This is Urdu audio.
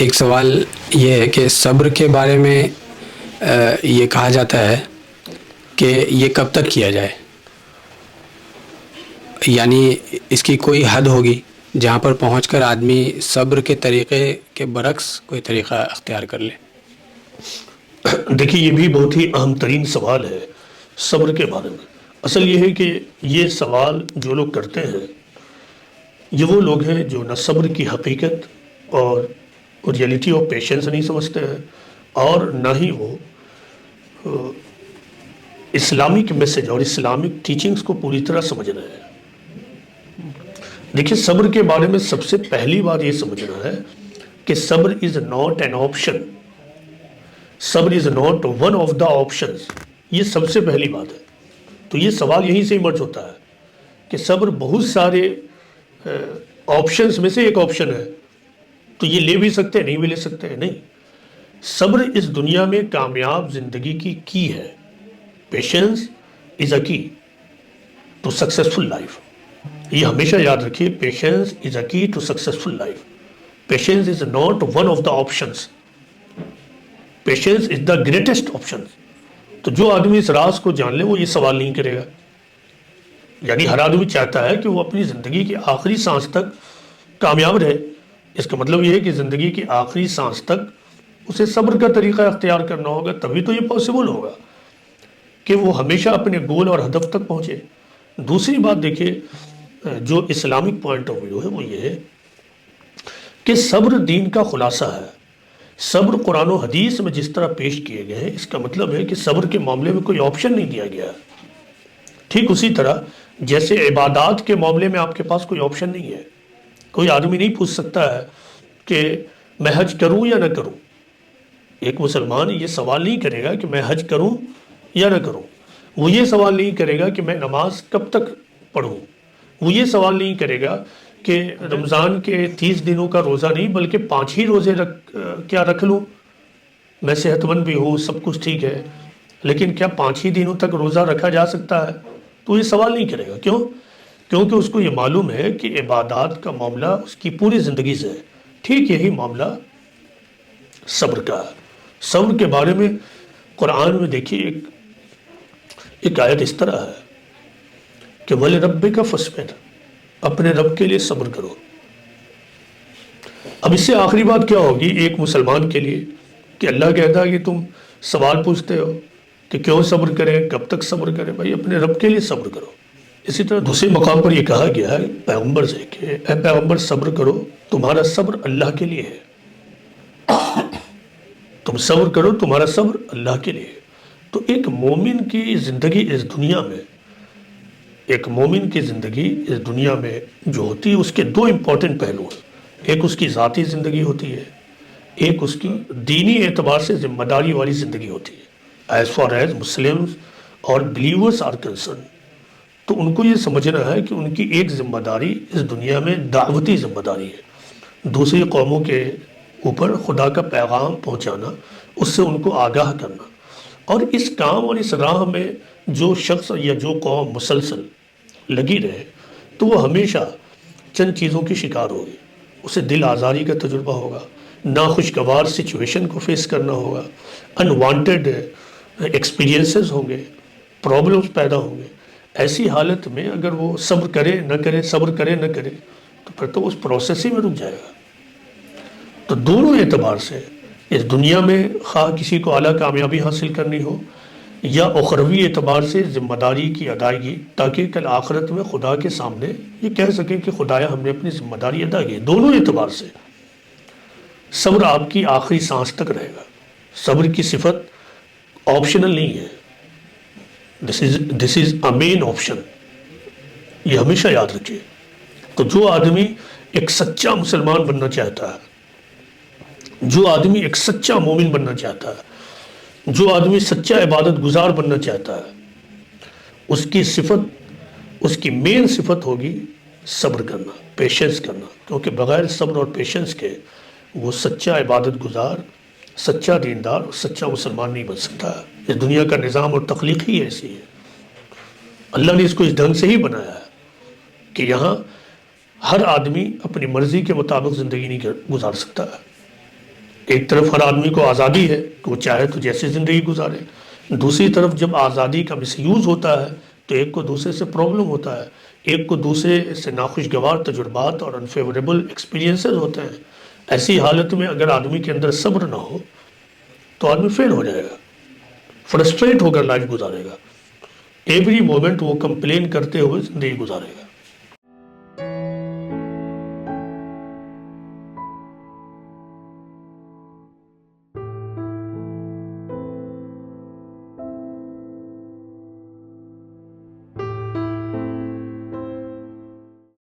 ایک سوال یہ ہے کہ صبر کے بارے میں یہ کہا جاتا ہے کہ یہ کب تک کیا جائے، یعنی اس کی کوئی حد ہوگی جہاں پر پہنچ کر آدمی صبر کے طریقے کے برعکس کوئی طریقہ اختیار کر لے؟ دیکھیے یہ بھی بہت ہی اہم ترین سوال ہے صبر کے بارے میں۔ اصل یہ ہے کہ یہ سوال جو لوگ کرتے ہیں یہ وہ لوگ ہیں جو نہ صبر کی حقیقت اور ریئلٹی آف پیشنس نہیں سمجھتے ہیں، اور نہ ہی وہ اسلامک میسج اور اسلامک ٹیچنگز کو پوری طرح سمجھ رہے ہیں۔ دیکھیے صبر کے بارے میں سب سے پہلی بات یہ سمجھنا ہے کہ صبر از ناٹ این آپشن، صبر از not one of the options, یہ سب سے پہلی بات ہے۔ تو یہ سوال یہیں سے ایمرج ہوتا ہے کہ صبر بہت سارے آپشنز میں سے ایک آپشن ہے، تو یہ لے بھی سکتے ہیں، نہیں بھی لے سکتے ہیں، نہیں۔ صبر اس دنیا میں کامیاب زندگی کی ہے۔ Patience is a key to successful life, یہ ہمیشہ یاد رکھیے، patience is a key to successful life. Patience is not one of the options, patience is the greatest option. تو جو آدمی اس راز کو جان لے وہ یہ سوال نہیں کرے گا، یعنی ہر آدمی چاہتا ہے کہ وہ اپنی زندگی کی آخری سانس تک کامیاب رہے۔ اس کا مطلب یہ ہے کہ زندگی کی آخری سانس تک اسے صبر کا طریقہ اختیار کرنا ہوگا، تبھی تو یہ پاسبل ہوگا کہ وہ ہمیشہ اپنے گول اور ہدف تک پہنچے۔ دوسری بات دیکھیے جو اسلامک پوائنٹ آف ویو ہے وہ یہ ہے کہ صبر دین کا خلاصہ ہے۔ صبر قرآن و حدیث میں جس طرح پیش کیے گئے ہیں، اس کا مطلب ہے کہ صبر کے معاملے میں کوئی آپشن نہیں دیا گیا ہے۔ ٹھیک اسی طرح جیسے عبادات کے معاملے میں آپ کے پاس کوئی آپشن نہیں ہے، کوئی آدمی نہیں پوچھ سکتا ہے کہ میں حج کروں یا نہ کروں۔ ایک مسلمان یہ سوال نہیں کرے گا کہ میں حج کروں یا نہ کروں، وہ یہ سوال نہیں کرے گا کہ میں نماز کب تک پڑھوں، وہ یہ سوال نہیں کرے گا کہ رمضان کے 30 دنوں کا روزہ نہیں بلکہ 5 ہی روزے کیا رکھ لوں، میں صحت مند بھی ہوں، سب کچھ ٹھیک ہے، لیکن کیا 5 ہی دنوں تک روزہ رکھا جا سکتا ہے؟ تو یہ سوال نہیں کرے گا۔ کیوں؟ کیونکہ اس کو یہ معلوم ہے کہ عبادات کا معاملہ اس کی پوری زندگی سے ہے۔ ٹھیک یہی معاملہ صبر کا ہے۔ صبر کے بارے میں قرآن میں دیکھیے ایک آیت اس طرح ہے کہ وَلِرَبِّكَ فَاصْبِرْ، اپنے رب کے لیے صبر کرو۔ اب اس سے آخری بات کیا ہوگی ایک مسلمان کے لیے کہ اللہ کہتا ہے کہ تم سوال پوچھتے ہو کہ کیوں صبر کریں، کب تک صبر کریں؟ بھائی اپنے رب کے لیے صبر کرو۔ اسی طرح دوسرے مقام پر یہ کہا گیا ہے پیغمبر سے کہ اے پیغمبر صبر کرو، تمہارا صبر اللہ کے لیے ہے۔ تم صبر کرو، تمہارا صبر اللہ کے لیے ہے۔ تو ایک مومن کی زندگی اس دنیا میں، ایک مومن کی زندگی اس دنیا میں جو ہوتی ہے اس کے 2 امپورٹنٹ پہلو ہیں۔ ایک اس کی ذاتی زندگی ہوتی ہے، ایک اس کی دینی اعتبار سے ذمہ داری والی زندگی ہوتی ہے۔ ایز فار ایز مسلمز اور بلیورز آر کنسرن، تو ان کو یہ سمجھنا ہے کہ ان کی ایک ذمہ داری اس دنیا میں دعوتی ذمہ داری ہے، دوسری قوموں کے اوپر خدا کا پیغام پہنچانا، اس سے ان کو آگاہ کرنا۔ اور اس کام اور اس راہ میں جو شخص یا جو قوم مسلسل لگی رہے تو وہ ہمیشہ چند چیزوں کی شکار ہوگی۔ اسے دل آزاری کا تجربہ ہوگا، ناخوشگوار سچویشن کو فیس کرنا ہوگا، انوانٹیڈ ایکسپیرینسز ہوں گے، پرابلمز پیدا ہوں گے۔ ایسی حالت میں اگر وہ صبر کرے نہ کرے، صبر کرے نہ کرے، تو پھر تو اس پروسیس ہی میں رک جائے گا۔ تو دونوں اعتبار سے اس دنیا میں خواہ کسی کو اعلیٰ کامیابی حاصل کرنی ہو یا اخروی اعتبار سے ذمہ داری کی ادائیگی، تاکہ کل آخرت میں خدا کے سامنے یہ کہہ سکیں کہ خدایا ہم نے اپنی ذمہ داری ادا کی، دونوں اعتبار سے صبر آپ کی آخری سانس تک رہے گا۔ صبر کی صفت آپشنل نہیں ہے، دس از اے مین آپشن، یہ ہمیشہ یاد رکھیے۔ تو جو آدمی ایک سچا مسلمان بننا چاہتا ہے، جو آدمی ایک سچا مومن بننا چاہتا ہے، جو آدمی سچا عبادت گزار بننا چاہتا ہے، اس کی صفت، اس کی مین صفت ہوگی صبر کرنا، پیشنس کرنا، کیونکہ بغیر صبر اور پیشنس کے وہ سچا عبادت گزار، سچا دیندار اور سچا مسلمان نہیں بن سکتا۔ اس دنیا کا نظام اور تخلیق ہی ایسی ہے، اللہ نے اس کو اس ڈھنگ سے ہی بنایا ہے کہ یہاں ہر آدمی اپنی مرضی کے مطابق زندگی نہیں گزار سکتا ہے۔ ایک طرف ہر آدمی کو آزادی ہے کہ وہ چاہے تو جیسی زندگی گزارے، دوسری طرف جب آزادی کا مس یوز ہوتا ہے تو ایک کو دوسرے سے پرابلم ہوتا ہے، ایک کو دوسرے سے ناخوشگوار تجربات اور انفیوریبل ایکسپیرینسز ہوتے ہیں۔ ایسی حالت میں اگر آدمی کے اندر صبر نہ ہو تو آدمی فیل ہو جائے گا، فرسٹریٹ ہو کر لائف گزارے گا، ایوری مومنٹ وہ کمپلین کرتے ہوئے زندگی گزارے گا۔